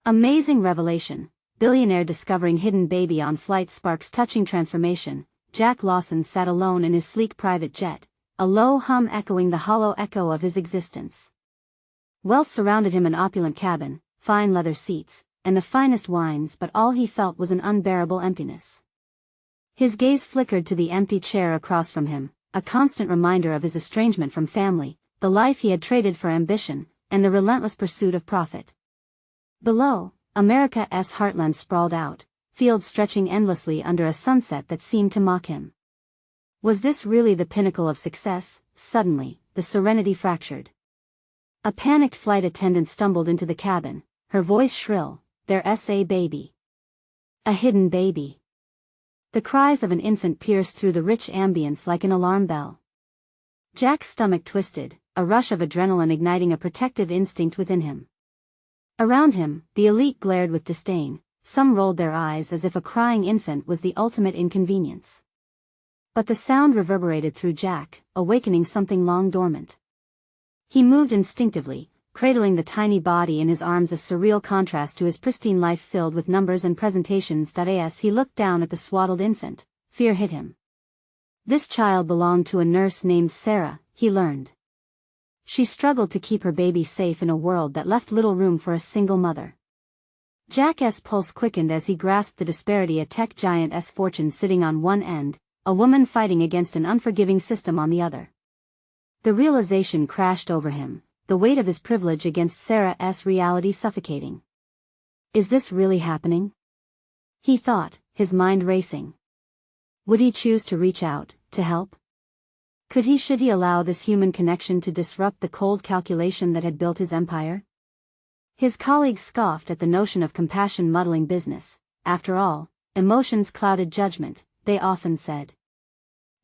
Amazing revelation. Billionaire discovering hidden baby on flight sparks touching transformation. Jack Lawson sat alone in his sleek private jet, a low hum echoing the hollow echo of his existence. Wealth surrounded him, an opulent cabin, fine leather seats, and the finest wines, but all he felt was an unbearable emptiness. His gaze flickered to the empty chair across from him, a constant reminder of his estrangement from family, the life he had traded for ambition, and the relentless pursuit of profit. Below, America's heartland sprawled out, fields stretching endlessly under a sunset that seemed to mock him. Was this really the pinnacle of success? Suddenly, the serenity fractured. A panicked flight attendant stumbled into the cabin, her voice shrill. "There's a baby. A hidden baby." The cries of an infant pierced through the rich ambience like an alarm bell. Jack's stomach twisted, a rush of adrenaline igniting a protective instinct within him. Around him, the elite glared with disdain, some rolled their eyes as if a crying infant was the ultimate inconvenience. But the sound reverberated through Jack, awakening something long dormant. He moved instinctively, cradling the tiny body in his arms, a surreal contrast to his pristine life filled with numbers and presentations. As he looked down at the swaddled infant, fear hit him. This child belonged to a nurse named Sarah, he learned. She struggled to keep her baby safe in a world that left little room for a single mother. Jack's pulse quickened as he grasped the disparity: a tech giant's fortune sitting on one end, a woman fighting against an unforgiving system on the other. The realization crashed over him, the weight of his privilege against Sarah's reality suffocating. Is this really happening? He thought, his mind racing. Would he choose to reach out, to help? Should he allow this human connection to disrupt the cold calculation that had built his empire? His colleagues scoffed at the notion of compassion muddling business. After all, emotions clouded judgment, they often said.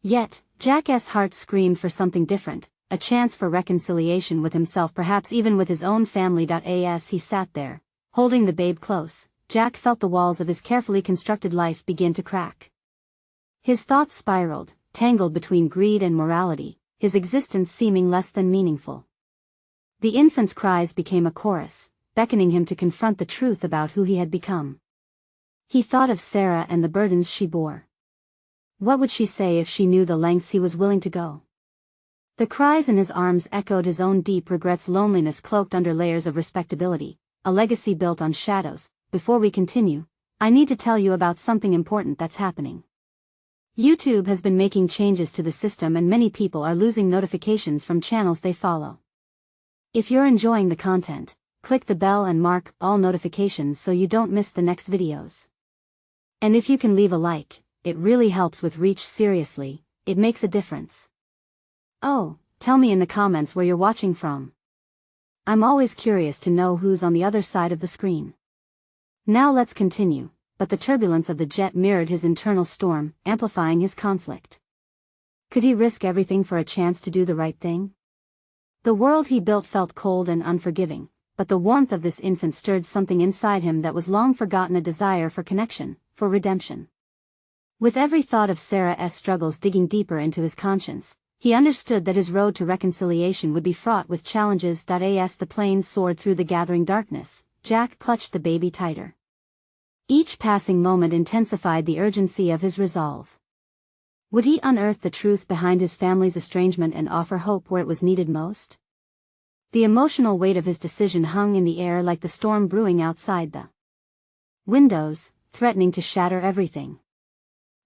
Yet, Jack's heart screamed for something different, a chance for reconciliation with himself, perhaps even with his own family. As he sat there, holding the babe close, Jack felt the walls of his carefully constructed life begin to crack. His thoughts spiraled, tangled between greed and morality, his existence seeming less than meaningful. The infant's cries became a chorus, beckoning him to confront the truth about who he had become. He thought of Sarah and the burdens she bore. What would she say if she knew the lengths he was willing to go? The cries in his arms echoed his own deep regrets, loneliness cloaked under layers of respectability, a legacy built on shadows. Before we continue, I need to tell you about something important that's happening. YouTube has been making changes to the system and many people are losing notifications from channels they follow. If you're enjoying the content, click the bell and mark all notifications so you don't miss the next videos. And if you can leave a like, it really helps with reach. Seriously, it makes a difference. Oh, tell me in the comments where you're watching from. I'm always curious to know who's on the other side of the screen. Now let's continue, but the turbulence of the jet mirrored his internal storm, amplifying his conflict. Could he risk everything for a chance to do the right thing? The world he built felt cold and unforgiving, but the warmth of this infant stirred something inside him that was long forgotten, a desire for connection, for redemption. With every thought of Sarah's struggles digging deeper into his conscience, he understood that his road to reconciliation would be fraught with challenges. As the plane soared through the gathering darkness, Jack clutched the baby tighter. Each passing moment intensified the urgency of his resolve. Would he unearth the truth behind his family's estrangement and offer hope where it was needed most? The emotional weight of his decision hung in the air like the storm brewing outside the windows, threatening to shatter everything.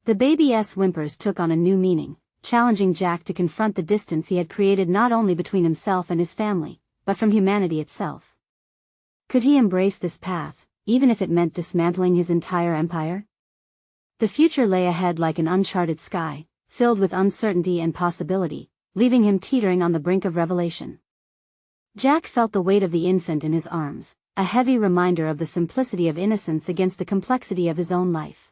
The baby's whimpers took on a new meaning, challenging Jack to confront the distance he had created not only between himself and his family, but from humanity itself. Could he embrace this path, even if it meant dismantling his entire empire? The future lay ahead like an uncharted sky, filled with uncertainty and possibility, leaving him teetering on the brink of revelation. Jack felt the weight of the infant in his arms, a heavy reminder of the simplicity of innocence against the complexity of his own life.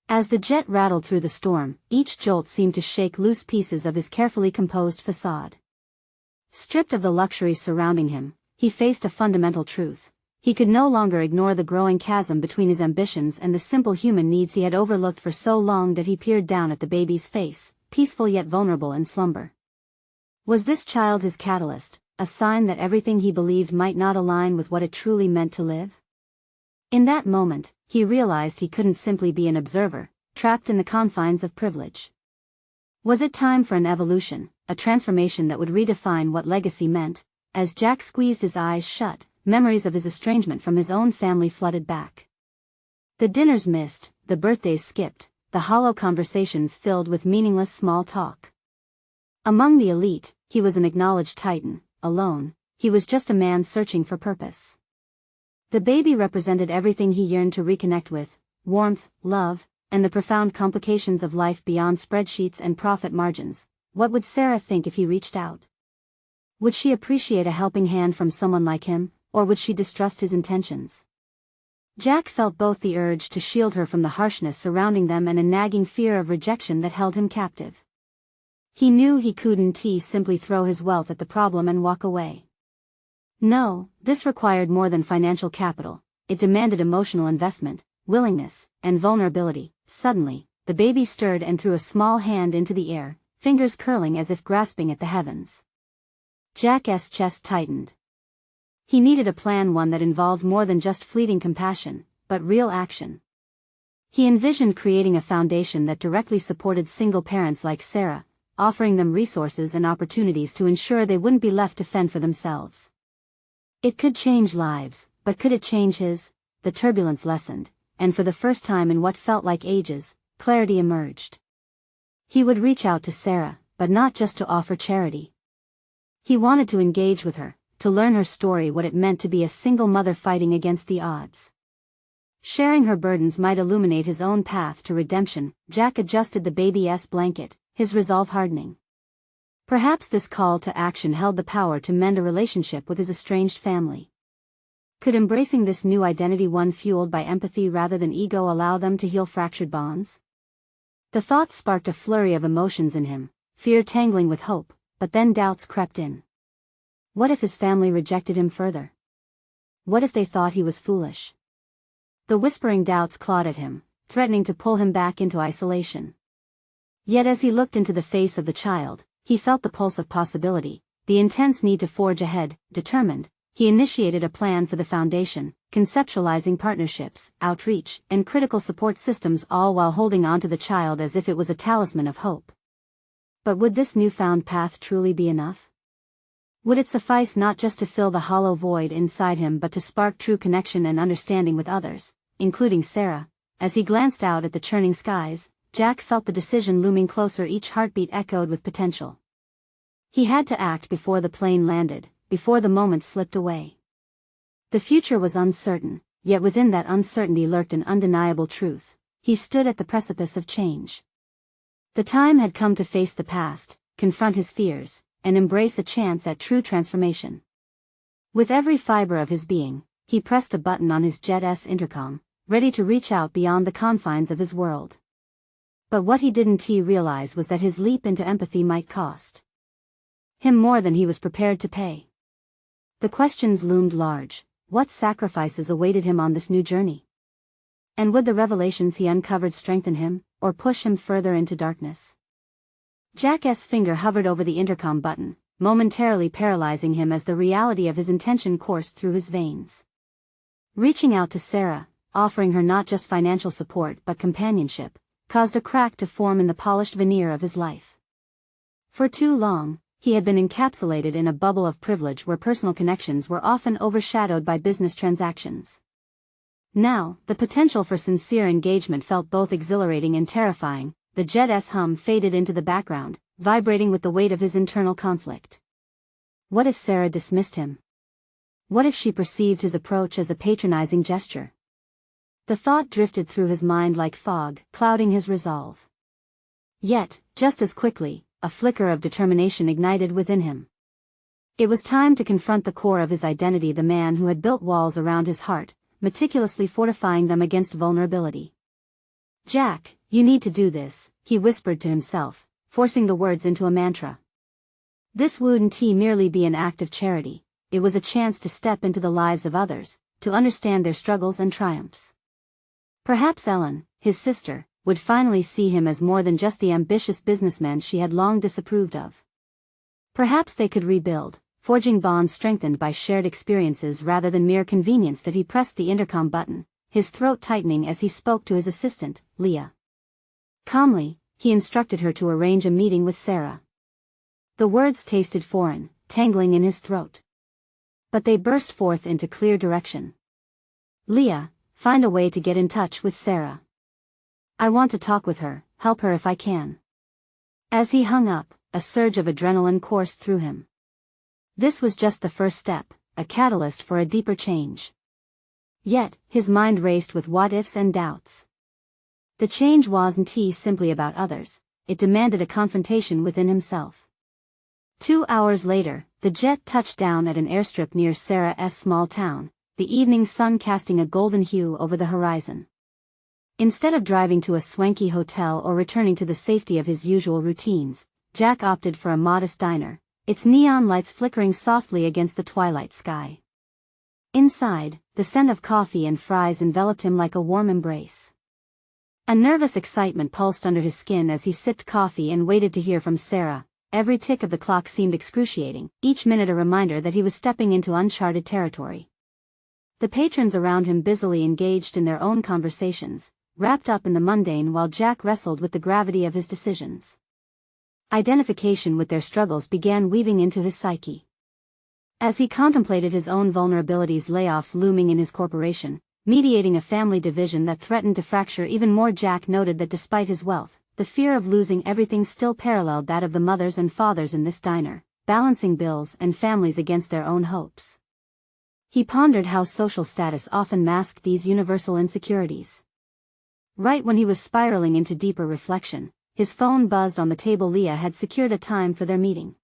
As the jet rattled through the storm, each jolt seemed to shake loose pieces of his carefully composed facade. Stripped of the luxury surrounding him, he faced a fundamental truth. He could no longer ignore the growing chasm between his ambitions and the simple human needs he had overlooked for so long. He peered down at the baby's face, peaceful yet vulnerable in slumber. Was this child his catalyst, a sign that everything he believed might not align with what it truly meant to live? In that moment, he realized he couldn't simply be an observer, trapped in the confines of privilege. Was it time for an evolution, a transformation that would redefine what legacy meant? As Jack squeezed his eyes shut, memories of his estrangement from his own family flooded back. The dinners missed, the birthdays skipped, the hollow conversations filled with meaningless small talk. Among the elite, he was an acknowledged titan. Alone, he was just a man searching for purpose. The baby represented everything he yearned to reconnect with: warmth, love, and the profound complications of life beyond spreadsheets and profit margins. What would Sarah think if he reached out? Would she appreciate a helping hand from someone like him, or would she distrust his intentions? Jack felt both the urge to shield her from the harshness surrounding them and a nagging fear of rejection that held him captive. He knew he couldn't simply throw his wealth at the problem and walk away. No, this required more than financial capital. It demanded emotional investment, willingness, and vulnerability. Suddenly, the baby stirred and threw a small hand into the air, fingers curling as if grasping at the heavens. Jack's chest tightened. He needed a plan, one that involved more than just fleeting compassion, but real action. He envisioned creating a foundation that directly supported single parents like Sarah, offering them resources and opportunities to ensure they wouldn't be left to fend for themselves. It could change lives, but could it change his? The turbulence lessened, and for the first time in what felt like ages, clarity emerged. He would reach out to Sarah, but not just to offer charity. He wanted to engage with her, to learn her story, what it meant to be a single mother fighting against the odds. Sharing her burdens might illuminate his own path to redemption. Jack adjusted the baby's blanket, his resolve hardening. Perhaps this call to action held the power to mend a relationship with his estranged family. Could embracing this new identity, one fueled by empathy rather than ego, allow them to heal fractured bonds? The thought sparked a flurry of emotions in him, fear tangling with hope, but then doubts crept in. What if his family rejected him further? What if they thought he was foolish? The whispering doubts clawed at him, threatening to pull him back into isolation. Yet as he looked into the face of the child, he felt the pulse of possibility, the intense need to forge ahead. Determined, he initiated a plan for the foundation, conceptualizing partnerships, outreach, and critical support systems, all while holding on to the child as if it was a talisman of hope. But would this newfound path truly be enough? Would it suffice not just to fill the hollow void inside him but to spark true connection and understanding with others, including Sarah? As he glanced out at the churning skies, Jack felt the decision looming closer, each heartbeat echoed with potential. He had to act before the plane landed, before the moment slipped away. The future was uncertain, yet within that uncertainty lurked an undeniable truth. He stood at the precipice of change. The time had come to face the past, confront his fears, and embrace a chance at true transformation. With every fiber of his being, he pressed a button on his jet's intercom, ready to reach out beyond the confines of his world. But what he didn't realize was that his leap into empathy might cost him more than he was prepared to pay. The questions loomed large. What sacrifices awaited him on this new journey? And would the revelations he uncovered strengthen him, or push him further into darkness? Jack's finger hovered over the intercom button, momentarily paralyzing him as the reality of his intention coursed through his veins. Reaching out to Sarah, offering her not just financial support but companionship, caused a crack to form in the polished veneer of his life. For too long, he had been encapsulated in a bubble of privilege where personal connections were often overshadowed by business transactions. Now, the potential for sincere engagement felt both exhilarating and terrifying. The jet's hum faded into the background, vibrating with the weight of his internal conflict. What if Sarah dismissed him? What if she perceived his approach as a patronizing gesture? The thought drifted through his mind like fog, clouding his resolve. Yet, just as quickly, a flicker of determination ignited within him. It was time to confront the core of his identity, the man who had built walls around his heart, meticulously fortifying them against vulnerability. Jack, you need to do this, he whispered to himself, forcing the words into a mantra. This wouldn't merely be an act of charity, it was a chance to step into the lives of others, to understand their struggles and triumphs. Perhaps Ellen, his sister, would finally see him as more than just the ambitious businessman she had long disapproved of. Perhaps they could rebuild, forging bonds strengthened by shared experiences rather than mere convenience. That he pressed the intercom button, his throat tightening as he spoke to his assistant, Leah. Calmly, he instructed her to arrange a meeting with Sarah. The words tasted foreign, tangling in his throat. But they burst forth into clear direction. Leah, find a way to get in touch with Sarah. I want to talk with her, help her if I can. As he hung up, a surge of adrenaline coursed through him. This was just the first step, a catalyst for a deeper change. Yet, his mind raced with what-ifs and doubts. The change wasn't simply about others, it demanded a confrontation within himself. 2 hours later, the jet touched down at an airstrip near Sarah's small town, the evening sun casting a golden hue over the horizon. Instead of driving to a swanky hotel or returning to the safety of his usual routines, Jack opted for a modest diner, its neon lights flickering softly against the twilight sky. Inside, the scent of coffee and fries enveloped him like a warm embrace. A nervous excitement pulsed under his skin as he sipped coffee and waited to hear from Sarah. Every tick of the clock seemed excruciating, each minute a reminder that he was stepping into uncharted territory. The patrons around him busily engaged in their own conversations, wrapped up in the mundane while Jack wrestled with the gravity of his decisions. Identification with their struggles began weaving into his psyche. As he contemplated his own vulnerabilities, layoffs looming in his corporation, mediating a family division that threatened to fracture even more, Jack noted that despite his wealth, the fear of losing everything still paralleled that of the mothers and fathers in this diner, balancing bills and families against their own hopes. He pondered how social status often masked these universal insecurities. Right when he was spiraling into deeper reflection, his phone buzzed on the table. Leah had secured a time for their meeting.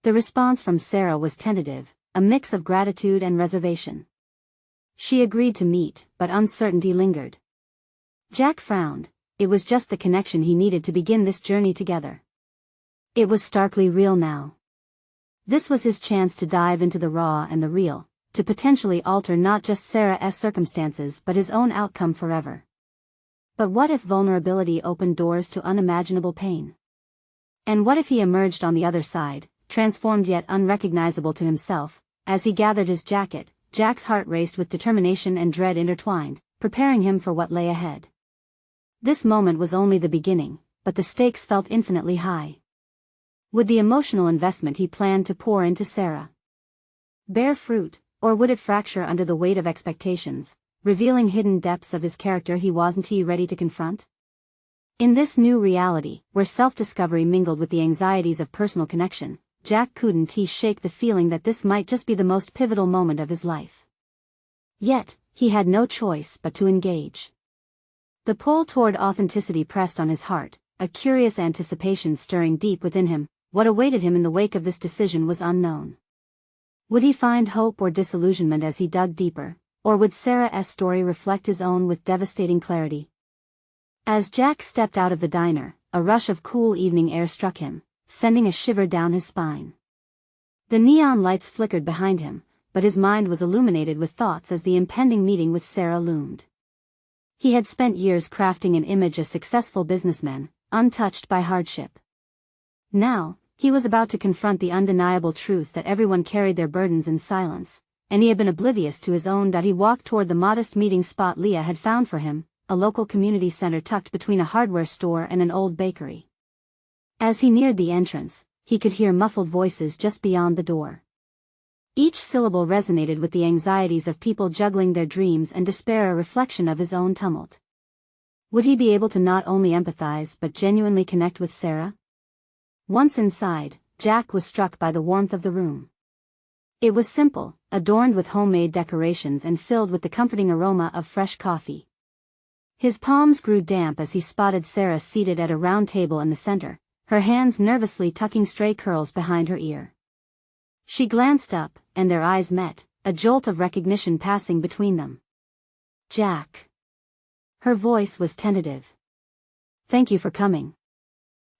The response from Sarah was tentative, a mix of gratitude and reservation. She agreed to meet, but uncertainty lingered. Jack frowned. It was just the connection he needed to begin this journey together. It was starkly real now. This was his chance to dive into the raw and the real, to potentially alter not just Sarah's circumstances but his own outcome forever. But what if vulnerability opened doors to unimaginable pain? And what if he emerged on the other side, transformed yet unrecognizable to himself? As he gathered his jacket, Jack's heart raced with determination and dread intertwined, preparing him for what lay ahead. This moment was only the beginning, but the stakes felt infinitely high. Would the emotional investment he planned to pour into Sarah bear fruit, or would it fracture under the weight of expectations, revealing hidden depths of his character he wasn't ready to confront? In this new reality, where self-discovery mingled with the anxieties of personal connection, Jack couldn't shake the feeling that this might just be the most pivotal moment of his life. Yet, he had no choice but to engage. The pull toward authenticity pressed on his heart, a curious anticipation stirring deep within him. What awaited him in the wake of this decision was unknown. Would he find hope or disillusionment as he dug deeper, or would Sarah's story reflect his own with devastating clarity? As Jack stepped out of the diner, a rush of cool evening air struck him, sending a shiver down his spine. The neon lights flickered behind him, but his mind was illuminated with thoughts as the impending meeting with Sarah loomed. He had spent years crafting an image as successful businessman, untouched by hardship. Now, he was about to confront the undeniable truth that everyone carried their burdens in silence, and he had been oblivious to his own. He walked toward the modest meeting spot Leah had found for him, a local community center tucked between a hardware store and an old bakery. As he neared the entrance, he could hear muffled voices just beyond the door. Each syllable resonated with the anxieties of people juggling their dreams and despair, a reflection of his own tumult. Would he be able to not only empathize but genuinely connect with Sarah? Once inside, Jack was struck by the warmth of the room. It was simple, adorned with homemade decorations and filled with the comforting aroma of fresh coffee. His palms grew damp as he spotted Sarah seated at a round table in the center, her hands nervously tucking stray curls behind her ear. She glanced up, and their eyes met, a jolt of recognition passing between them. Jack. Her voice was tentative. Thank you for coming.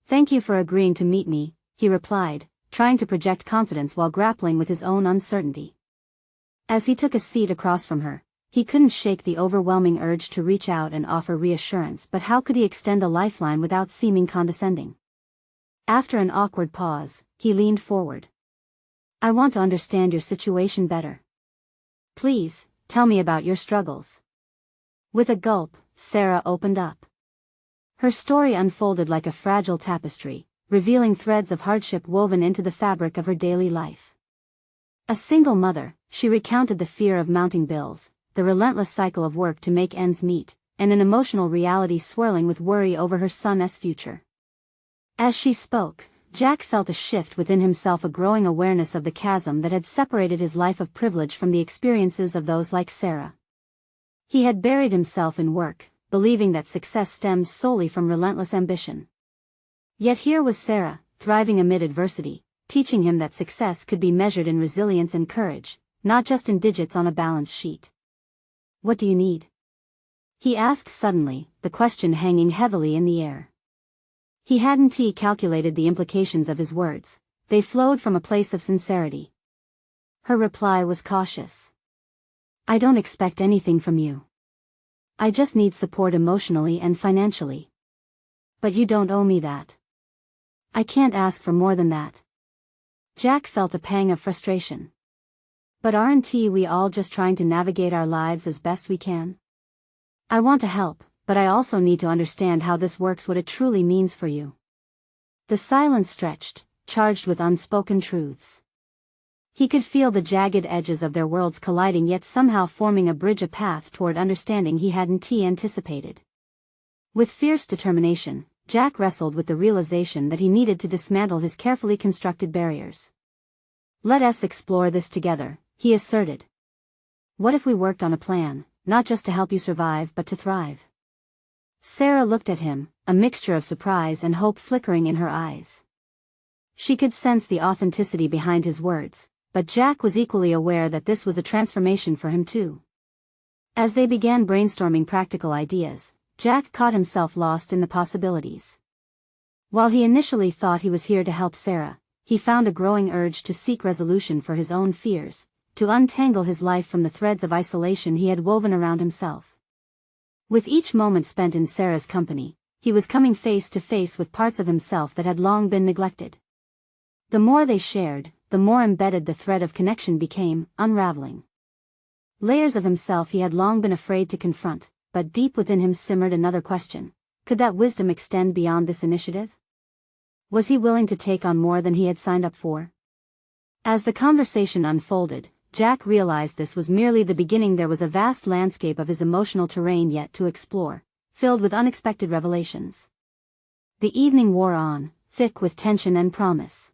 Thank you for agreeing to meet me, he replied, trying to project confidence while grappling with his own uncertainty. As he took a seat across from her, he couldn't shake the overwhelming urge to reach out and offer reassurance, but how could he extend a lifeline without seeming condescending? After an awkward pause, he leaned forward. I want to understand your situation better. Please, tell me about your struggles. With a gulp, Sarah opened up. Her story unfolded like a fragile tapestry, revealing threads of hardship woven into the fabric of her daily life. A single mother, she recounted the fear of mounting bills, the relentless cycle of work to make ends meet, and an emotional reality swirling with worry over her son's future. As she spoke, Jack felt a shift within himself, a growing awareness of the chasm that had separated his life of privilege from the experiences of those like Sarah. He had buried himself in work, believing that success stemmed solely from relentless ambition. Yet here was Sarah, thriving amid adversity, teaching him that success could be measured in resilience and courage, not just in digits on a balance sheet. "What do you need?" he asked suddenly, the question hanging heavily in the air. He hadn't calculated the implications of his words. They flowed from a place of sincerity. Her reply was cautious. "I don't expect anything from you. I just need support emotionally and financially. But you don't owe me that. I can't ask for more than that." Jack felt a pang of frustration. "But aren't we all just trying to navigate our lives as best we can? I want to help, but I also need to understand how this works, what it truly means for you." The silence stretched, charged with unspoken truths. He could feel the jagged edges of their worlds colliding, yet somehow forming a bridge, a path toward understanding he hadn't anticipated. With fierce determination, Jack wrestled with the realization that he needed to dismantle his carefully constructed barriers. "Let us explore this together," he asserted. "What if we worked on a plan, not just to help you survive but to thrive?" Sarah looked at him, a mixture of surprise and hope flickering in her eyes. She could sense the authenticity behind his words, but Jack was equally aware that this was a transformation for him too. As they began brainstorming practical ideas, Jack caught himself lost in the possibilities. While he initially thought he was here to help Sarah, he found a growing urge to seek resolution for his own fears, to untangle his life from the threads of isolation he had woven around himself. With each moment spent in Sarah's company, he was coming face to face with parts of himself that had long been neglected. The more they shared, the more embedded the thread of connection became, unraveling. Layers of himself he had long been afraid to confront, but deep within him simmered another question: could that wisdom extend beyond this initiative? Was he willing to take on more than he had signed up for? As the conversation unfolded, Jack realized this was merely the beginning. There was a vast landscape of his emotional terrain yet to explore, filled with unexpected revelations. The evening wore on, thick with tension and promise.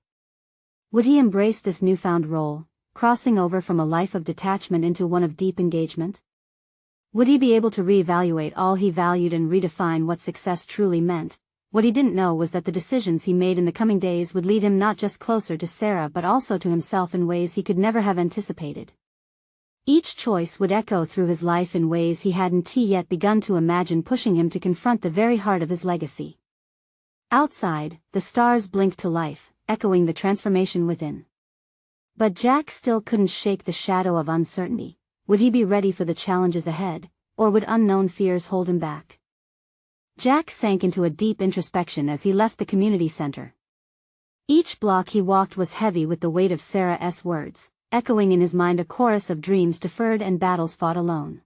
Would he embrace this newfound role, crossing over from a life of detachment into one of deep engagement? Would he be able to reevaluate all he valued and redefine what success truly meant? What he didn't know was that the decisions he made in the coming days would lead him not just closer to Sarah but also to himself in ways he could never have anticipated. Each choice would echo through his life in ways he hadn't yet begun to imagine, pushing him to confront the very heart of his legacy. Outside, the stars blinked to life, echoing the transformation within. But Jack still couldn't shake the shadow of uncertainty. Would he be ready for the challenges ahead, or would unknown fears hold him back? Jack sank into a deep introspection as he left the community center. Each block he walked was heavy with the weight of Sarah's words, echoing in his mind a chorus of dreams deferred and battles fought alone.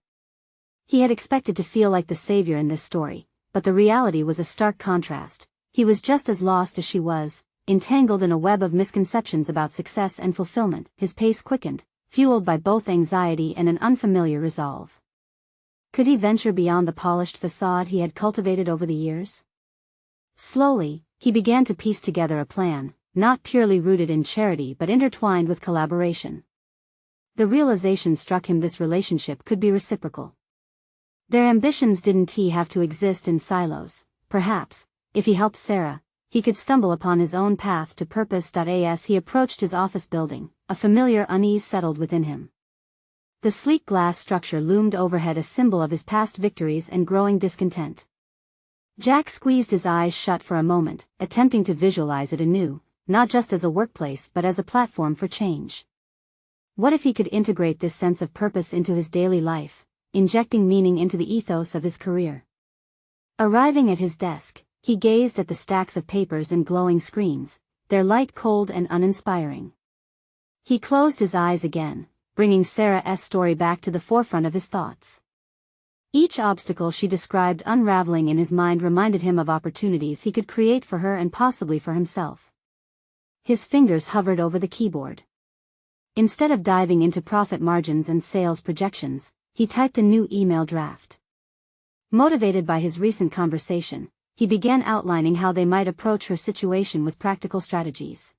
He had expected to feel like the savior in this story, but the reality was a stark contrast. He was just as lost as she was, entangled in a web of misconceptions about success and fulfillment. His pace quickened, fueled by both anxiety and an unfamiliar resolve. Could he venture beyond the polished facade he had cultivated over the years? Slowly, he began to piece together a plan, not purely rooted in charity but intertwined with collaboration. The realization struck him this relationship could be reciprocal. Their ambitions didn't have to exist in silos. Perhaps, if he helped Sarah, he could stumble upon his own path to purpose. As he approached his office building, a familiar unease settled within him. The sleek glass structure loomed overhead, a symbol of his past victories and growing discontent. Jack squeezed his eyes shut for a moment, attempting to visualize it anew, not just as a workplace but as a platform for change. What if he could integrate this sense of purpose into his daily life, injecting meaning into the ethos of his career? Arriving at his desk, he gazed at the stacks of papers and glowing screens, their light cold and uninspiring. He closed his eyes again, bringing Sarah's story back to the forefront of his thoughts. Each obstacle she described unraveling in his mind reminded him of opportunities he could create for her and possibly for himself. His fingers hovered over the keyboard. Instead of diving into profit margins and sales projections, he typed a new email draft. Motivated by his recent conversation, he began outlining how they might approach her situation with practical strategies.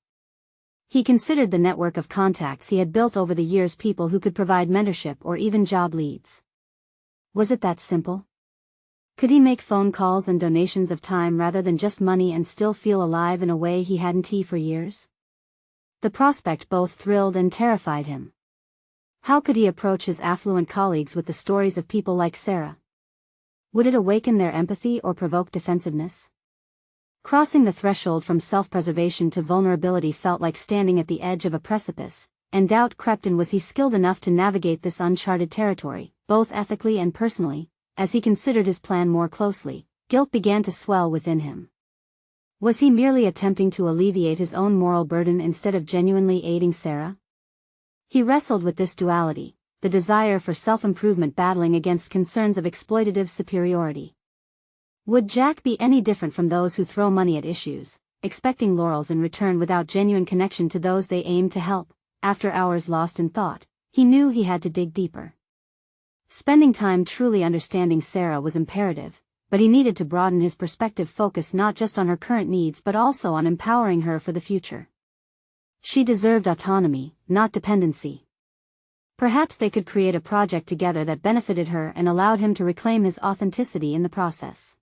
He considered the network of contacts he had built over the years, people who could provide mentorship or even job leads. Was it that simple? Could he make phone calls and donations of time rather than just money and still feel alive in a way he hadn't for years? The prospect both thrilled and terrified him. How could he approach his affluent colleagues with the stories of people like Sarah? Would it awaken their empathy or provoke defensiveness? Crossing the threshold from self-preservation to vulnerability felt like standing at the edge of a precipice, and doubt crept in. Was he skilled enough to navigate this uncharted territory, both ethically and personally? As he considered his plan more closely, guilt began to swell within him. Was he merely attempting to alleviate his own moral burden instead of genuinely aiding Sarah? He wrestled with this duality, the desire for self-improvement battling against concerns of exploitative superiority. Would Jack be any different from those who throw money at issues, expecting laurels in return without genuine connection to those they aim to help? After hours lost in thought, he knew he had to dig deeper. Spending time truly understanding Sarah was imperative, but he needed to broaden his perspective, focus not just on her current needs but also on empowering her for the future. She deserved autonomy, not dependency. Perhaps they could create a project together that benefited her and allowed him to reclaim his authenticity in the process.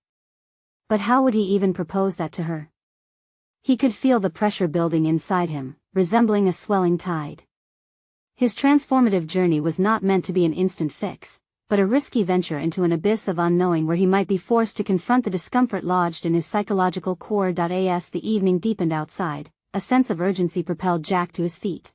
But how would he even propose that to her? He could feel the pressure building inside him, resembling a swelling tide. His transformative journey was not meant to be an instant fix, but a risky venture into an abyss of unknowing where he might be forced to confront the discomfort lodged in his psychological core. As the evening deepened outside, a sense of urgency propelled Jack to his feet.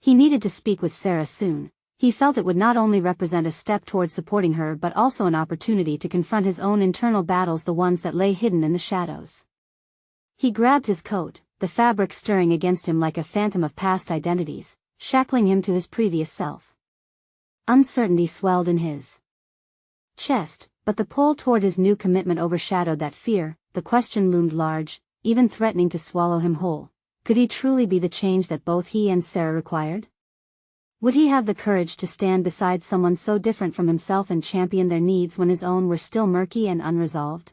He needed to speak with Sarah soon. He felt it would not only represent a step toward supporting her but also an opportunity to confront his own internal battles, the ones that lay hidden in the shadows. He grabbed his coat, the fabric stirring against him like a phantom of past identities, shackling him to his previous self. Uncertainty swelled in his chest, but the pull toward his new commitment overshadowed that fear. The question loomed large, even threatening to swallow him whole. Could he truly be the change that both he and Sarah required? Would he have the courage to stand beside someone so different from himself and champion their needs when his own were still murky and unresolved?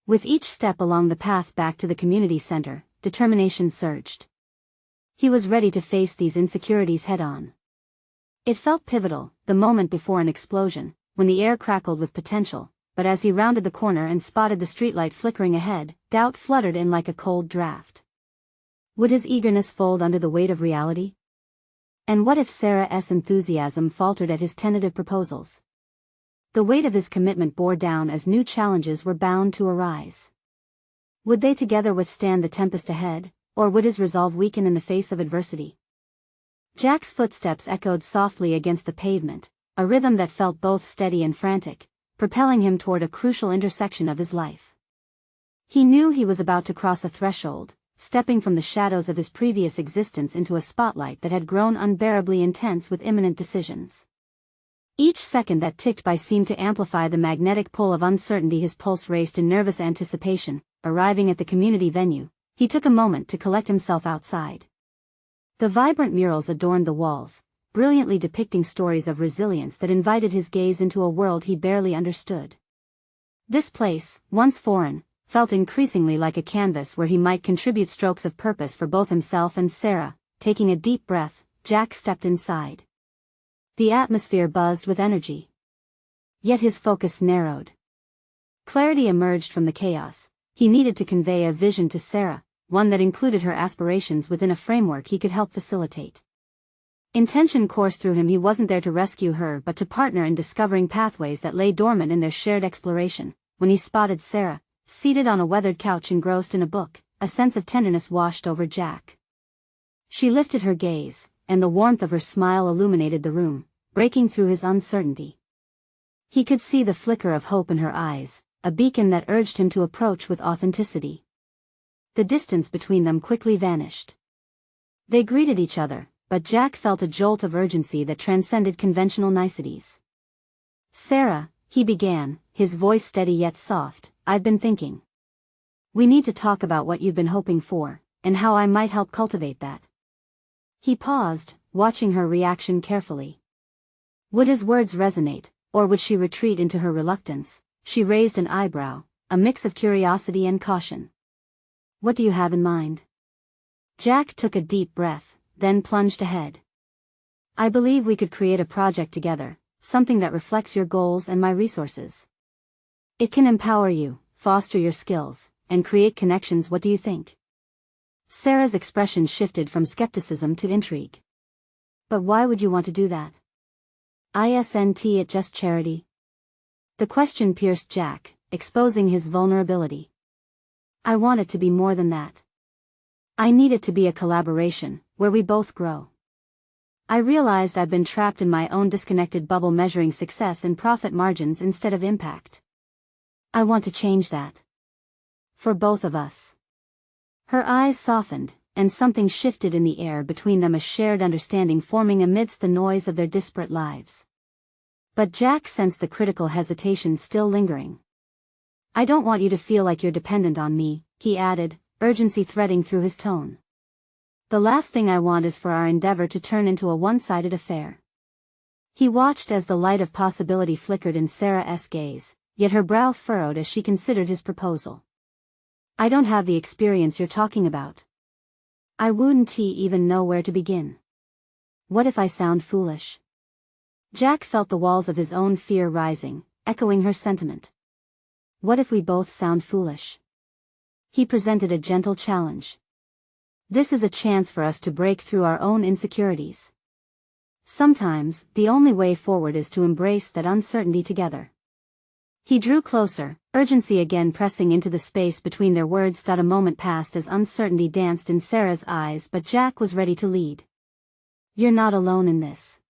With each step along the path back to the community center, determination surged. He was ready to face these insecurities head-on. It felt pivotal, the moment before an explosion, when the air crackled with potential, but as he rounded the corner and spotted the streetlight flickering ahead, doubt fluttered in like a cold draft. Would his eagerness fold under the weight of reality? And what if Sarah's enthusiasm faltered at his tentative proposals? The weight of his commitment bore down as new challenges were bound to arise. Would they together withstand the tempest ahead, or would his resolve weaken in the face of adversity? Jack's footsteps echoed softly against the pavement, a rhythm that felt both steady and frantic, propelling him toward a crucial intersection of his life. He knew he was about to cross a threshold, stepping from the shadows of his previous existence into a spotlight that had grown unbearably intense with imminent decisions. Each second that ticked by seemed to amplify the magnetic pull of uncertainty. His pulse raced in nervous anticipation. Arriving at the community venue, he took a moment to collect himself outside. The vibrant murals adorned the walls, brilliantly depicting stories of resilience that invited his gaze into a world he barely understood. This place, once foreign, felt increasingly like a canvas where he might contribute strokes of purpose for both himself and Sarah. Taking a deep breath, Jack stepped inside. The atmosphere buzzed with energy. Yet his focus narrowed. Clarity emerged from the chaos. He needed to convey a vision to Sarah, one that included her aspirations within a framework he could help facilitate. Intention coursed through him. He wasn't there to rescue her but to partner in discovering pathways that lay dormant in their shared exploration. When he spotted Sarah, seated on a weathered couch engrossed in a book, a sense of tenderness washed over Jack. She lifted her gaze, and the warmth of her smile illuminated the room, breaking through his uncertainty. He could see the flicker of hope in her eyes, a beacon that urged him to approach with authenticity. The distance between them quickly vanished. They greeted each other, but Jack felt a jolt of urgency that transcended conventional niceties. "Sarah," He began, his voice steady yet soft. I've been thinking. We need to talk about what you've been hoping for, and how I might help cultivate that. He paused, watching her reaction carefully. Would his words resonate, or would she retreat into her reluctance? She raised an eyebrow, a mix of curiosity and caution. What do you have in mind? Jack took a deep breath, then plunged ahead. I believe we could create a project together, something that reflects your goals and my resources. It can empower you, foster your skills, and create connections. What do you think? Sarah's expression shifted from skepticism to intrigue. But why would you want to do that? Isn't it just charity? The question pierced Jack, exposing his vulnerability. I want it to be more than that. I need it to be a collaboration, where we both grow. I realized I've been trapped in my own disconnected bubble, measuring success in profit margins instead of impact. I want to change that. For both of us. Her eyes softened, and something shifted in the air between them, a shared understanding forming amidst the noise of their disparate lives. But Jack sensed the critical hesitation still lingering. I don't want you to feel like you're dependent on me, he added, urgency threading through his tone. The last thing I want is for our endeavor to turn into a one-sided affair. He watched as the light of possibility flickered in Sarah's gaze, yet her brow furrowed as she considered his proposal. I don't have the experience you're talking about. I wouldn't even know where to begin. What if I sound foolish? Jack felt the walls of his own fear rising, echoing her sentiment. What if we both sound foolish? He presented a gentle challenge. This is a chance for us to break through our own insecurities. Sometimes, the only way forward is to embrace that uncertainty together. He drew closer, urgency again pressing into the space between their words. A moment passed as uncertainty danced in Sarah's eyes, but Jack was ready to lead. You're not alone in this.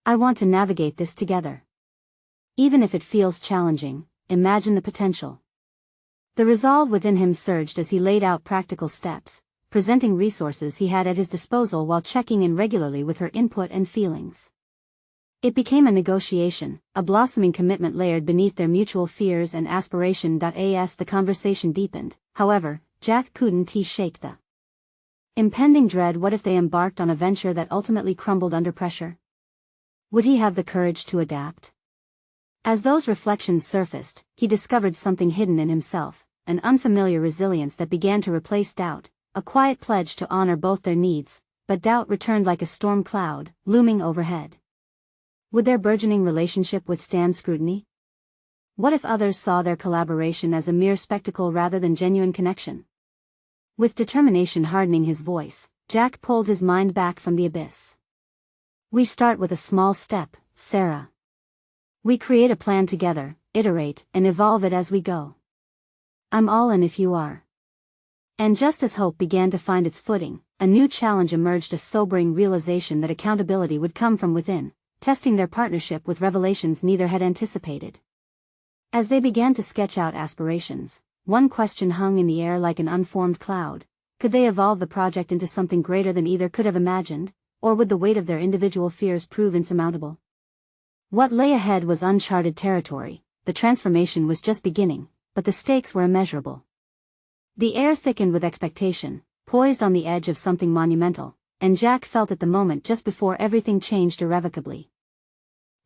I want to navigate this together. Even if it feels challenging, imagine the potential. The resolve within him surged as he laid out practical steps, presenting resources he had at his disposal while checking in regularly with her input and feelings. It became a negotiation, a blossoming commitment layered beneath their mutual fears and aspiration. As the conversation deepened, however, Jack couldn't shake the impending dread. What if they embarked on a venture that ultimately crumbled under pressure? Would he have the courage to adapt? As those reflections surfaced, he discovered something hidden in himself, an unfamiliar resilience that began to replace doubt. A quiet pledge to honor both their needs, but doubt returned like a storm cloud, looming overhead. Would their burgeoning relationship withstand scrutiny? What if others saw their collaboration as a mere spectacle rather than genuine connection? With determination hardening his voice, Jack pulled his mind back from the abyss. We start with a small step, Sarah. We create a plan together, iterate, and evolve it as we go. I'm all in if you are. And just as hope began to find its footing, a new challenge emerged, a sobering realization that accountability would come from within, testing their partnership with revelations neither had anticipated. As they began to sketch out aspirations, one question hung in the air like an unformed cloud. Could they evolve the project into something greater than either could have imagined, or would the weight of their individual fears prove insurmountable? What lay ahead was uncharted territory. The transformation was just beginning, but the stakes were immeasurable. The air thickened with expectation, poised on the edge of something monumental, and Jack felt at the moment just before everything changed irrevocably.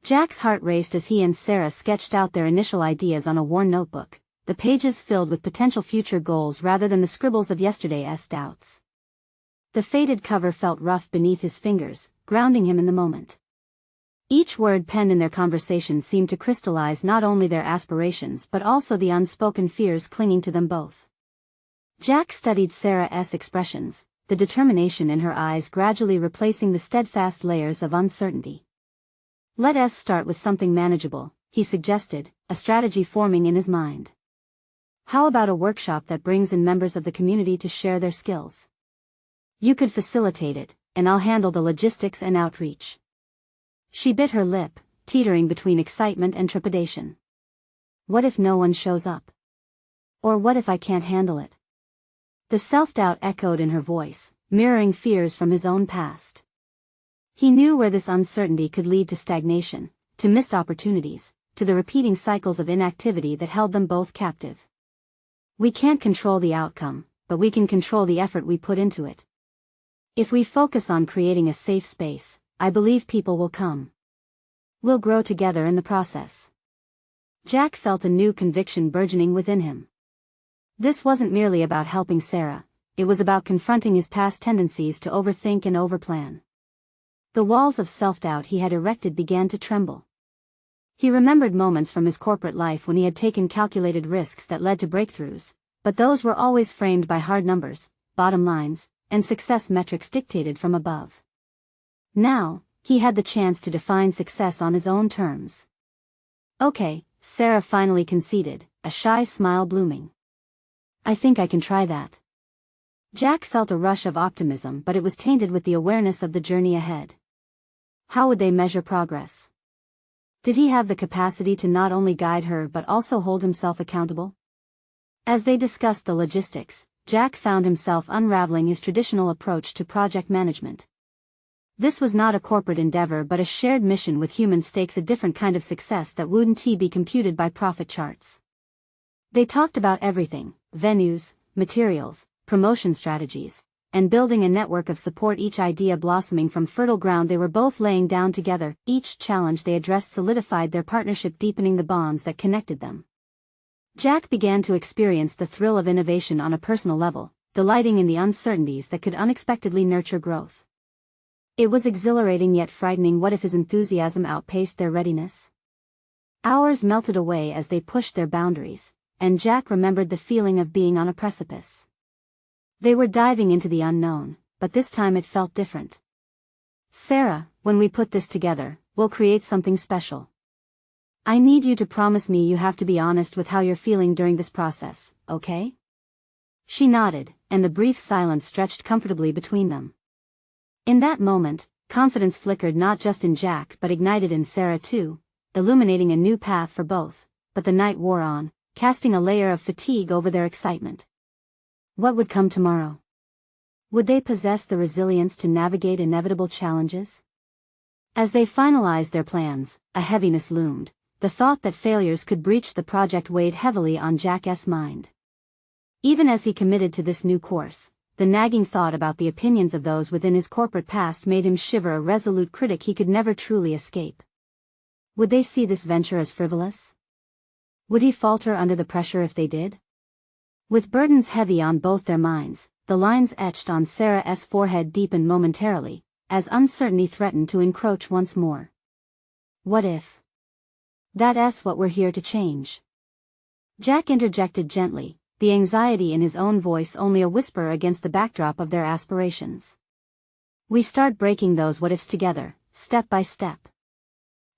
Jack's heart raced as he and Sarah sketched out their initial ideas on a worn notebook, the pages filled with potential future goals rather than the scribbles of yesterday's doubts. The faded cover felt rough beneath his fingers, grounding him in the moment. Each word penned in their conversation seemed to crystallize not only their aspirations but also the unspoken fears clinging to them both. Jack studied Sarah's expressions, the determination in her eyes gradually replacing the steadfast layers of uncertainty. Let us start with something manageable, he suggested, a strategy forming in his mind. How about a workshop that brings in members of the community to share their skills? You could facilitate it, and I'll handle the logistics and outreach. She bit her lip, teetering between excitement and trepidation. What if no one shows up? Or what if I can't handle it? The self-doubt echoed in her voice, mirroring fears from his own past. He knew where this uncertainty could lead to stagnation, to missed opportunities, to the repeating cycles of inactivity that held them both captive. We can't control the outcome, but we can control the effort we put into it. If we focus on creating a safe space, I believe people will come. We'll grow together in the process. Jack felt a new conviction burgeoning within him. This wasn't merely about helping Sarah, it was about confronting his past tendencies to overthink and overplan. The walls of self-doubt he had erected began to tremble. He remembered moments from his corporate life when he had taken calculated risks that led to breakthroughs, but those were always framed by hard numbers, bottom lines, and success metrics dictated from above. Now, he had the chance to define success on his own terms. Okay, Sarah finally conceded, a shy smile blooming. I think I can try that. Jack felt a rush of optimism, but it was tainted with the awareness of the journey ahead. How would they measure progress? Did he have the capacity to not only guide her but also hold himself accountable? As they discussed the logistics, Jack found himself unraveling his traditional approach to project management. This was not a corporate endeavor but a shared mission with human stakes, a different kind of success that wouldn't be computed by profit charts. They talked about everything: venues, materials, promotion strategies, and building a network of support, each idea blossoming from fertile ground they were both laying down together. Each challenge they addressed solidified their partnership, deepening the bonds that connected them. Jack began to experience the thrill of innovation on a personal level, delighting in the uncertainties that could unexpectedly nurture growth. It was exhilarating yet frightening. What if his enthusiasm outpaced their readiness? Hours melted away as they pushed their boundaries, and Jack remembered the feeling of being on a precipice. They were diving into the unknown, but this time it felt different. Sarah, when we put this together, we'll create something special. I need you to promise me you have to be honest with how you're feeling during this process, okay? She nodded, and the brief silence stretched comfortably between them. In that moment, confidence flickered not just in Jack but ignited in Sarah too, illuminating a new path for both. But the night wore on, casting a layer of fatigue over their excitement. What would come tomorrow? Would they possess the resilience to navigate inevitable challenges? As they finalized their plans, a heaviness loomed. The thought that failures could breach the project weighed heavily on Jack's mind. Even as he committed to this new course, the nagging thought about the opinions of those within his corporate past made him shiver, a resolute critic he could never truly escape. Would they see this venture as frivolous? Would he falter under the pressure if they did? With burdens heavy on both their minds, the lines etched on Sarah's forehead deepened momentarily, as uncertainty threatened to encroach once more. What if? That's what we're here to change. Jack interjected gently, the anxiety in his own voice only a whisper against the backdrop of their aspirations. We start breaking those what-ifs together, step by step.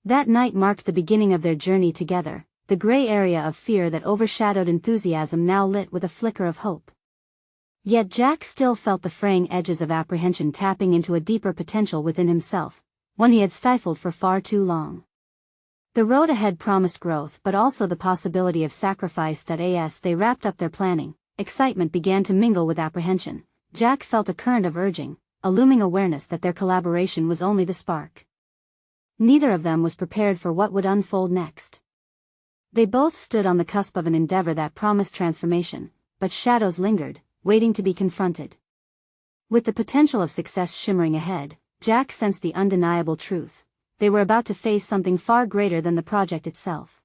That night marked the beginning of their journey together, the gray area of fear that overshadowed enthusiasm now lit with a flicker of hope. Yet Jack still felt the fraying edges of apprehension, tapping into a deeper potential within himself, one he had stifled for far too long. The road ahead promised growth but also the possibility of sacrifice. As they wrapped up their planning, excitement began to mingle with apprehension. Jack felt a current of urging, a looming awareness that their collaboration was only the spark. Neither of them was prepared for what would unfold next. They both stood on the cusp of an endeavor that promised transformation, but shadows lingered, waiting to be confronted. With the potential of success shimmering ahead, Jack sensed the undeniable truth. They were about to face something far greater than the project itself.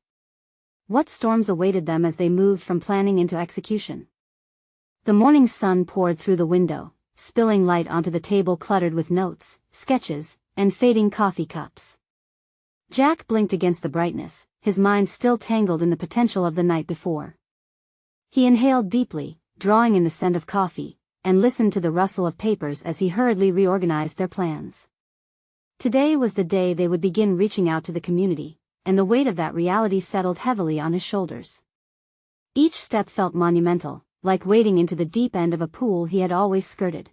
What storms awaited them as they moved from planning into execution? The morning sun poured through the window, spilling light onto the table cluttered with notes, sketches, and fading coffee cups. Jack blinked against the brightness, his mind still tangled in the potential of the night before. He inhaled deeply, drawing in the scent of coffee, and listened to the rustle of papers as he hurriedly reorganized their plans. Today was the day they would begin reaching out to the community, and the weight of that reality settled heavily on his shoulders. Each step felt monumental, like wading into the deep end of a pool he had always skirted.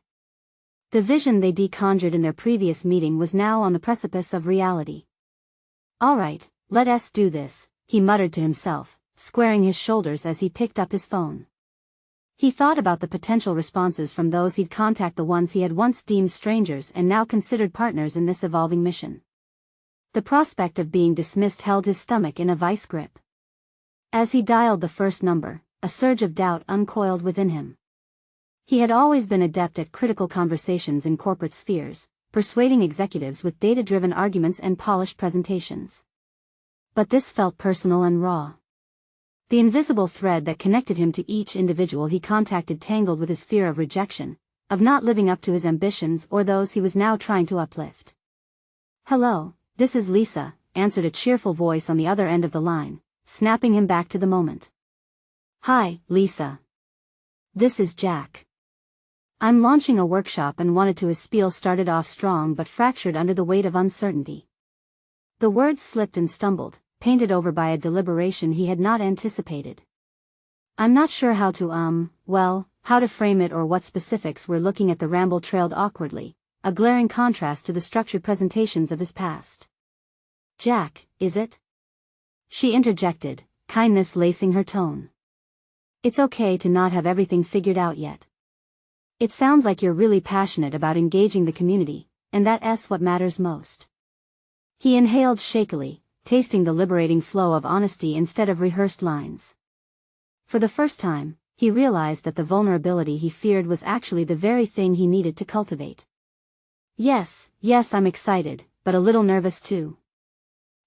The vision they conjured in their previous meeting was now on the precipice of reality. All right, let's do this, he muttered to himself, squaring his shoulders as he picked up his phone. He thought about the potential responses from those he'd contact, the ones he had once deemed strangers and now considered partners in this evolving mission. The prospect of being dismissed held his stomach in a vice grip. As he dialed the first number, a surge of doubt uncoiled within him. He had always been adept at critical conversations in corporate spheres, persuading executives with data-driven arguments and polished presentations. But this felt personal and raw. The invisible thread that connected him to each individual he contacted tangled with his fear of rejection, of not living up to his ambitions or those he was now trying to uplift. "Hello, this is Lisa," answered a cheerful voice on the other end of the line, snapping him back to the moment. "Hi, Lisa. This is Jack. I'm launching a workshop and wanted to." His spiel started off strong but fractured under the weight of uncertainty. The words slipped and stumbled, painted over by a deliberation he had not anticipated. "I'm not sure how to how to frame it or what specifics." We're looking at the ramble trailed awkwardly, a glaring contrast to the structured presentations of his past. "Jack, is it?" she interjected, kindness lacing her tone. "It's okay to not have everything figured out yet. It sounds like you're really passionate about engaging the community, and that's what matters most." He inhaled shakily, tasting the liberating flow of honesty instead of rehearsed lines. For the first time, he realized that the vulnerability he feared was actually the very thing he needed to cultivate. Yes, I'm excited, but a little nervous too.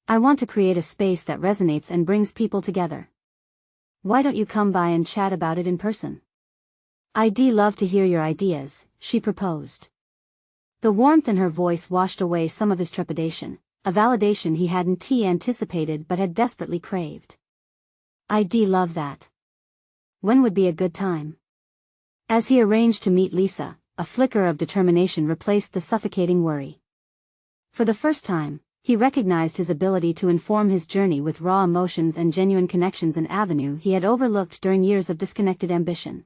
I want to create a space that resonates and brings people together. Why don't you come by and chat about it in person?" "I'd love to hear your ideas," she proposed. The warmth in her voice washed away some of his trepidation, a validation he hadn't anticipated but had desperately craved. "I'd love that. When would be a good time?" As he arranged to meet Lisa, a flicker of determination replaced the suffocating worry. For the first time, he recognized his ability to inform his journey with raw emotions and genuine connections, an avenue he had overlooked during years of disconnected ambition.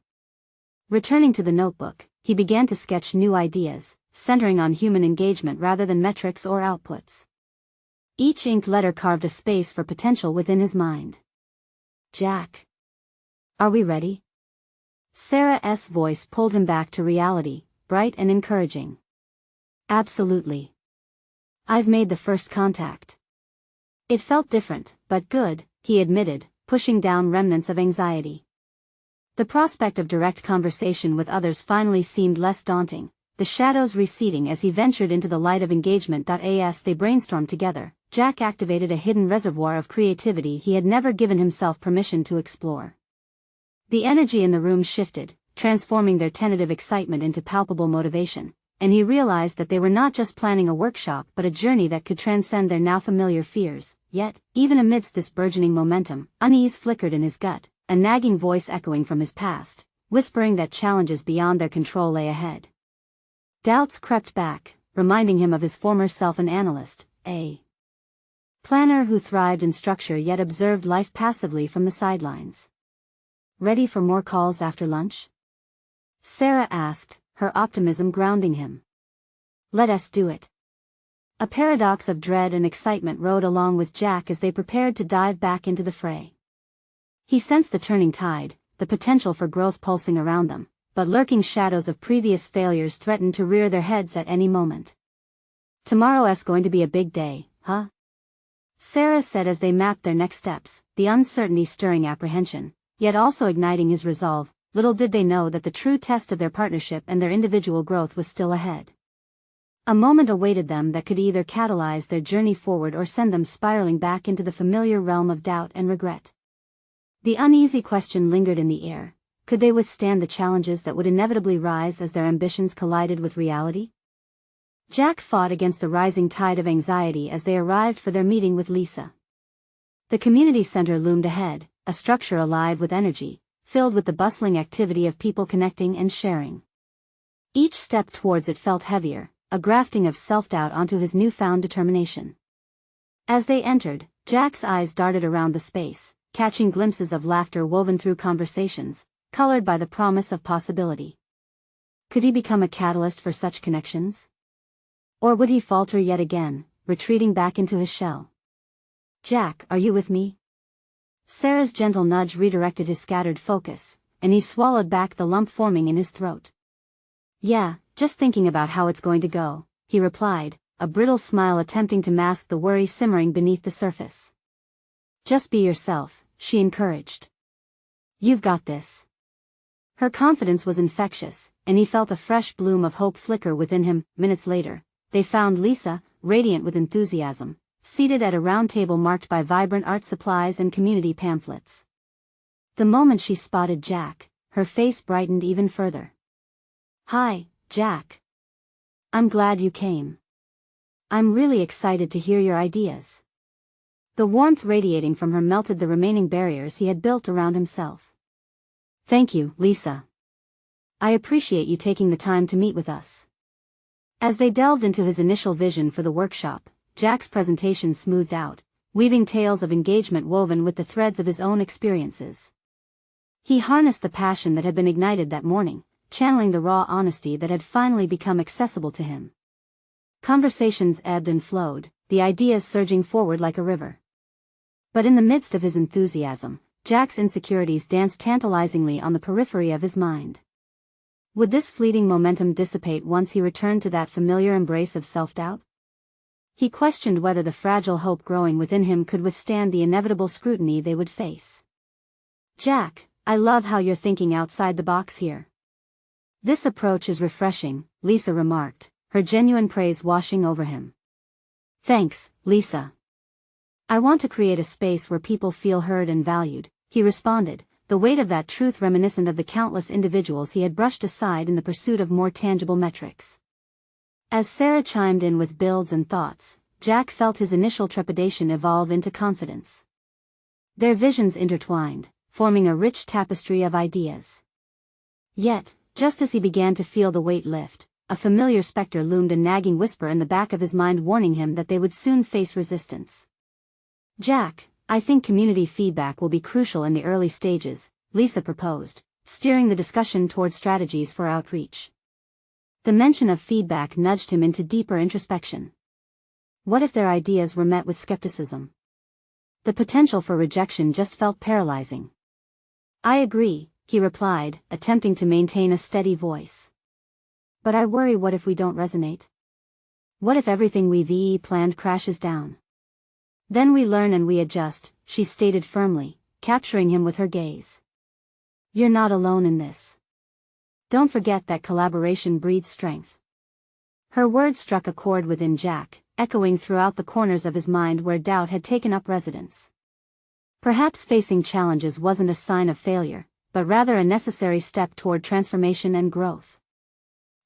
Returning to the notebook, he began to sketch new ideas, centering on human engagement rather than metrics or outputs. Each inked letter carved a space for potential within his mind. "Jack. Are we ready?" Sarah's voice pulled him back to reality, bright and encouraging. "Absolutely. I've made the first contact." It felt different, but good, he admitted, pushing down remnants of anxiety. The prospect of direct conversation with others finally seemed less daunting, the shadows receding as he ventured into the light of engagement. As they brainstormed together, Jack activated a hidden reservoir of creativity he had never given himself permission to explore. The energy in the room shifted, transforming their tentative excitement into palpable motivation, and he realized that they were not just planning a workshop but a journey that could transcend their now familiar fears. Yet, even amidst this burgeoning momentum, unease flickered in his gut, a nagging voice echoing from his past, whispering that challenges beyond their control lay ahead. Doubts crept back, reminding him of his former self, an analyst, a planner who thrived in structure yet observed life passively from the sidelines. "Ready for more calls after lunch?" Sarah asked, her optimism grounding him. "Let us do it." A paradox of dread and excitement rode along with Jack as they prepared to dive back into the fray. He sensed the turning tide, the potential for growth pulsing around them, but lurking shadows of previous failures threatened to rear their heads at any moment. "Tomorrow's going to be a big day, huh?" Sarah said as they mapped their next steps, the uncertainty stirring apprehension, yet also igniting his resolve. Little did they know that the true test of their partnership and their individual growth was still ahead. A moment awaited them that could either catalyze their journey forward or send them spiraling back into the familiar realm of doubt and regret. The uneasy question lingered in the air: could they withstand the challenges that would inevitably rise as their ambitions collided with reality? Jack fought against the rising tide of anxiety as they arrived for their meeting with Lisa. The community center loomed ahead, a structure alive with energy, filled with the bustling activity of people connecting and sharing. Each step towards it felt heavier, a grafting of self-doubt onto his newfound determination. As they entered, Jack's eyes darted around the space, catching glimpses of laughter woven through conversations, colored by the promise of possibility. Could he become a catalyst for such connections? Or would he falter yet again, retreating back into his shell? "Jack, are you with me?" Sarah's gentle nudge redirected his scattered focus, and he swallowed back the lump forming in his throat. "Yeah, just thinking about how it's going to go," he replied, a brittle smile attempting to mask the worry simmering beneath the surface. "Just be yourself," she encouraged. "You've got this." Her confidence was infectious, and he felt a fresh bloom of hope flicker within him. Minutes later, they found Lisa, radiant with enthusiasm, seated at a round table marked by vibrant art supplies and community pamphlets. The moment she spotted Jack, her face brightened even further. "Hi, Jack. I'm glad you came. I'm really excited to hear your ideas." The warmth radiating from her melted the remaining barriers he had built around himself. "Thank you, Lisa. I appreciate you taking the time to meet with us." As they delved into his initial vision for the workshop, Jack's presentation smoothed out, weaving tales of engagement woven with the threads of his own experiences. He harnessed the passion that had been ignited that morning, channeling the raw honesty that had finally become accessible to him. Conversations ebbed and flowed, the ideas surging forward like a river. But in the midst of his enthusiasm, Jack's insecurities danced tantalizingly on the periphery of his mind. Would this fleeting momentum dissipate once he returned to that familiar embrace of self-doubt? He questioned whether the fragile hope growing within him could withstand the inevitable scrutiny they would face. "Jack, I love how you're thinking outside the box here. This approach is refreshing," Lisa remarked, her genuine praise washing over him. "Thanks, Lisa. I want to create a space where people feel heard and valued," he responded, the weight of that truth reminiscent of the countless individuals he had brushed aside in the pursuit of more tangible metrics. As Sarah chimed in with builds and thoughts, Jack felt his initial trepidation evolve into confidence. Their visions intertwined, forming a rich tapestry of ideas. Yet, just as he began to feel the weight lift, a familiar specter loomed, a nagging whisper in the back of his mind warning him that they would soon face resistance. "Jack, I think community feedback will be crucial in the early stages," Lisa proposed, steering the discussion toward strategies for outreach. The mention of feedback nudged him into deeper introspection. What if their ideas were met with skepticism? The potential for rejection just felt paralyzing. "I agree," he replied, attempting to maintain a steady voice. "But I worry, what if we don't resonate? What if everything we've planned crashes down? Then we learn and we adjust," she stated firmly, capturing him with her gaze. "You're not alone in this. Don't forget that collaboration breeds strength." Her words struck a chord within Jack, echoing throughout the corners of his mind where doubt had taken up residence. Perhaps facing challenges wasn't a sign of failure, but rather a necessary step toward transformation and growth.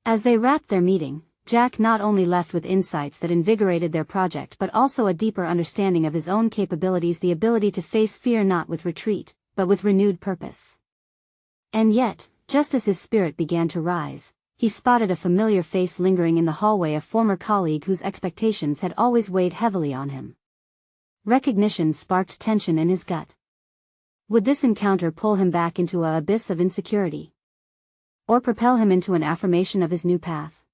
As they wrapped their meeting, Jack not only left with insights that invigorated their project but also a deeper understanding of his own capabilities, the ability to face fear not with retreat, but with renewed purpose. And yet, just as his spirit began to rise, he spotted a familiar face lingering in the hallway, a former colleague whose expectations had always weighed heavily on him. Recognition sparked tension in his gut. Would this encounter pull him back into an abyss of insecurity? Or propel him into an affirmation of his new path?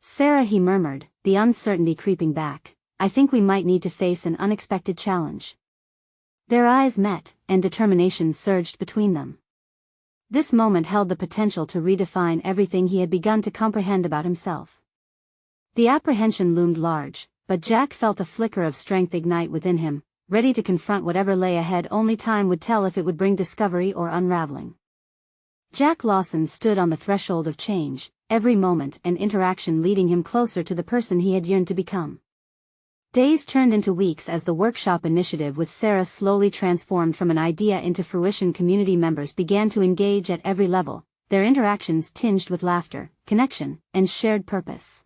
"Sarah," he murmured, the uncertainty creeping back, "I think we might need to face an unexpected challenge." Their eyes met, and determination surged between them. This moment held the potential to redefine everything he had begun to comprehend about himself. The apprehension loomed large, but Jack felt a flicker of strength ignite within him, ready to confront whatever lay ahead. Only time would tell if it would bring discovery or unraveling. Jack Lawson stood on the threshold of change, every moment and interaction leading him closer to the person he had yearned to become. Days turned into weeks as the workshop initiative with Sarah slowly transformed from an idea into fruition. Community members began to engage at every level, their interactions tinged with laughter, connection, and shared purpose.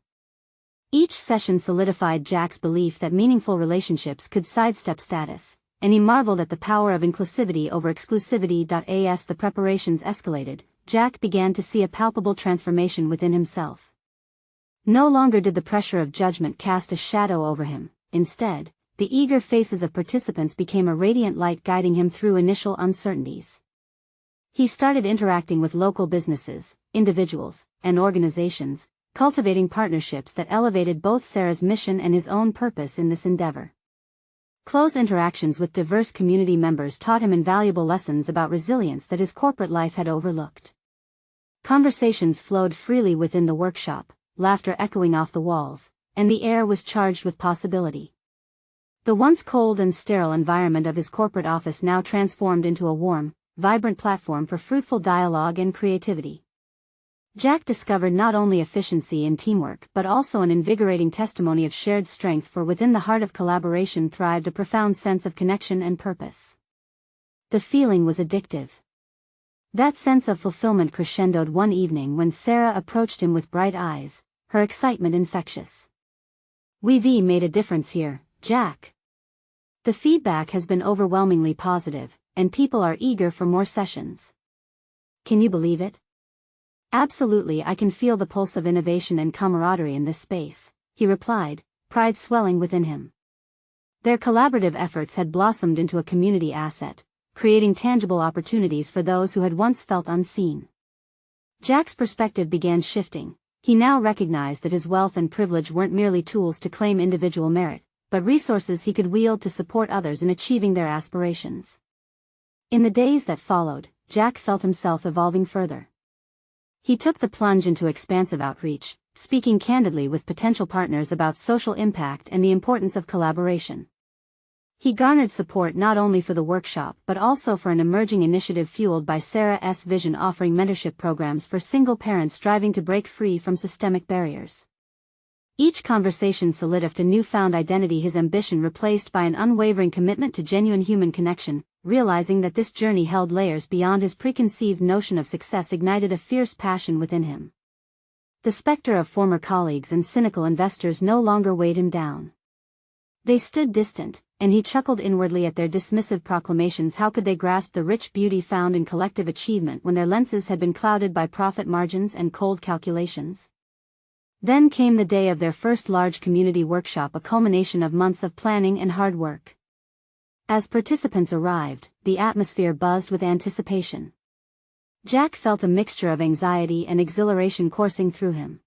Each session solidified Jack's belief that meaningful relationships could sidestep status, and he marveled at the power of inclusivity over exclusivity. As the preparations escalated, Jack began to see a palpable transformation within himself. No longer did the pressure of judgment cast a shadow over him. Instead, the eager faces of participants became a radiant light guiding him through initial uncertainties. He started interacting with local businesses, individuals, and organizations, cultivating partnerships that elevated both Sarah's mission and his own purpose in this endeavor. Close interactions with diverse community members taught him invaluable lessons about resilience that his corporate life had overlooked. Conversations flowed freely within the workshop, laughter echoing off the walls, and the air was charged with possibility. The once cold and sterile environment of his corporate office now transformed into a warm, vibrant platform for fruitful dialogue and creativity. Jack discovered not only efficiency in teamwork but also an invigorating testimony of shared strength, for within the heart of collaboration thrived a profound sense of connection and purpose. The feeling was addictive. That sense of fulfillment crescendoed one evening when Sarah approached him with bright eyes, her excitement infectious. "We've made a difference here, Jack. The feedback has been overwhelmingly positive, and people are eager for more sessions. Can you believe it?" "Absolutely, I can feel the pulse of innovation and camaraderie in this space," he replied, pride swelling within him. Their collaborative efforts had blossomed into a community asset, creating tangible opportunities for those who had once felt unseen. Jack's perspective began shifting. He now recognized that his wealth and privilege weren't merely tools to claim individual merit, but resources he could wield to support others in achieving their aspirations. In the days that followed, Jack felt himself evolving further. He took the plunge into expansive outreach, speaking candidly with potential partners about social impact and the importance of collaboration. He garnered support not only for the workshop but also for an emerging initiative fueled by Sarah's vision, offering mentorship programs for single parents striving to break free from systemic barriers. Each conversation solidified a newfound identity, his ambition replaced by an unwavering commitment to genuine human connection. Realizing that this journey held layers beyond his preconceived notion of success ignited a fierce passion within him. The specter of former colleagues and cynical investors no longer weighed him down. They stood distant, and he chuckled inwardly at their dismissive proclamations. How could they grasp the rich beauty found in collective achievement when their lenses had been clouded by profit margins and cold calculations? Then came the day of their first large community workshop, a culmination of months of planning and hard work. As participants arrived, the atmosphere buzzed with anticipation. Jack felt a mixture of anxiety and exhilaration coursing through him.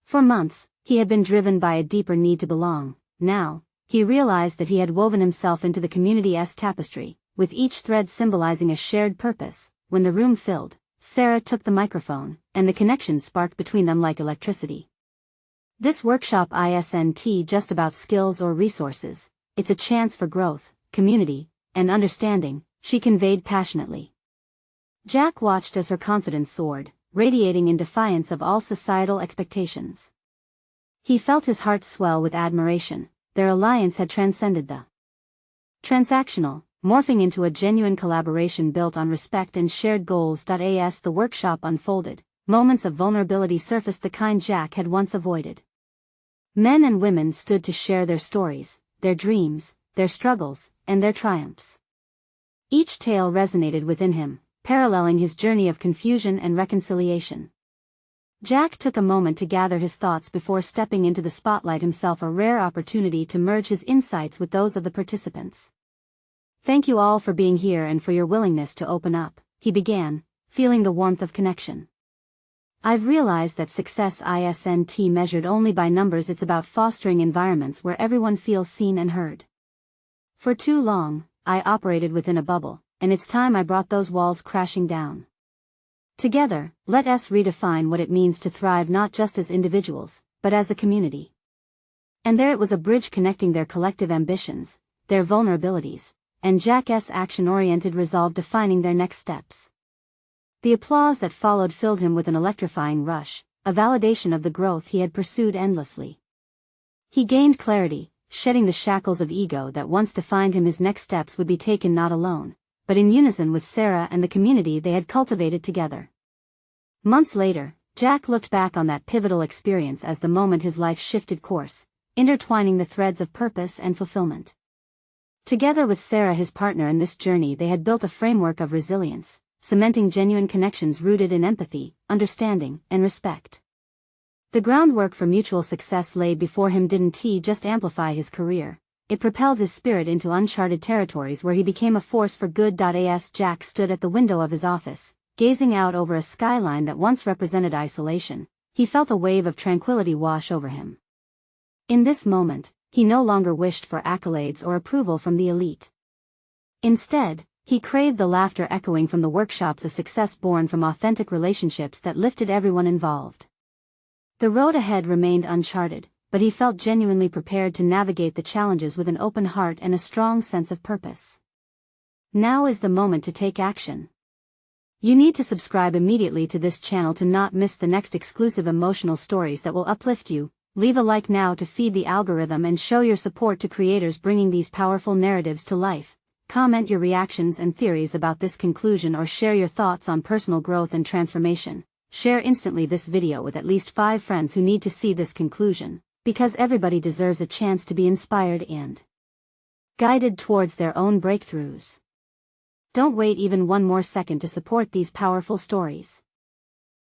For months, he had been driven by a deeper need to belong. Now, he realized that he had woven himself into the community's tapestry, with each thread symbolizing a shared purpose. When the room filled, Sarah took the microphone, and the connection sparked between them like electricity. "This workshop isn't just about skills or resources, it's a chance for growth, community, and understanding," she conveyed passionately. Jack watched as her confidence soared, radiating in defiance of all societal expectations. He felt his heart swell with admiration. Their alliance had transcended the transactional, morphing into a genuine collaboration built on respect and shared goals. As the workshop unfolded, moments of vulnerability surfaced, the kind Jack had once avoided. Men and women stood to share their stories, their dreams, their struggles, and their triumphs. Each tale resonated within him, paralleling his journey of confusion and reconciliation. Jack took a moment to gather his thoughts before stepping into the spotlight himself, a rare opportunity to merge his insights with those of the participants. "Thank you all for being here and for your willingness to open up," he began, feeling the warmth of connection. "I've realized that success isn't measured only by numbers. It's about fostering environments where everyone feels seen and heard. For too long, I operated within a bubble, and it's time I brought those walls crashing down. Together, let us redefine what it means to thrive not just as individuals, but as a community." And there it was, a bridge connecting their collective ambitions, their vulnerabilities, and Jack's action-oriented resolve defining their next steps. The applause that followed filled him with an electrifying rush, a validation of the growth he had pursued endlessly. He gained clarity, shedding the shackles of ego that once defined him. His next steps would be taken not alone, but in unison with Sarah and the community they had cultivated together. Months later, Jack looked back on that pivotal experience as the moment his life shifted course, intertwining the threads of purpose and fulfillment. Together with Sarah, his partner in this journey, they had built a framework of resilience, cementing genuine connections rooted in empathy, understanding, and respect. The groundwork for mutual success laid before him didn't just amplify his career, it propelled his spirit into uncharted territories where he became a force for good. As Jack stood at the window of his office, gazing out over a skyline that once represented isolation, he felt a wave of tranquility wash over him. In this moment, he no longer wished for accolades or approval from the elite. Instead, he craved the laughter echoing from the workshops, a success born from authentic relationships that lifted everyone involved. The road ahead remained uncharted, but he felt genuinely prepared to navigate the challenges with an open heart and a strong sense of purpose. Now is the moment to take action. You need to subscribe immediately to this channel to not miss the next exclusive emotional stories that will uplift you. Leave a like now to feed the algorithm and show your support to creators bringing these powerful narratives to life. Comment your reactions and theories about this conclusion or share your thoughts on personal growth and transformation. Share instantly this video with at least 5 friends who need to see this conclusion, because everybody deserves a chance to be inspired and guided towards their own breakthroughs. Don't wait even one more second to support these powerful stories.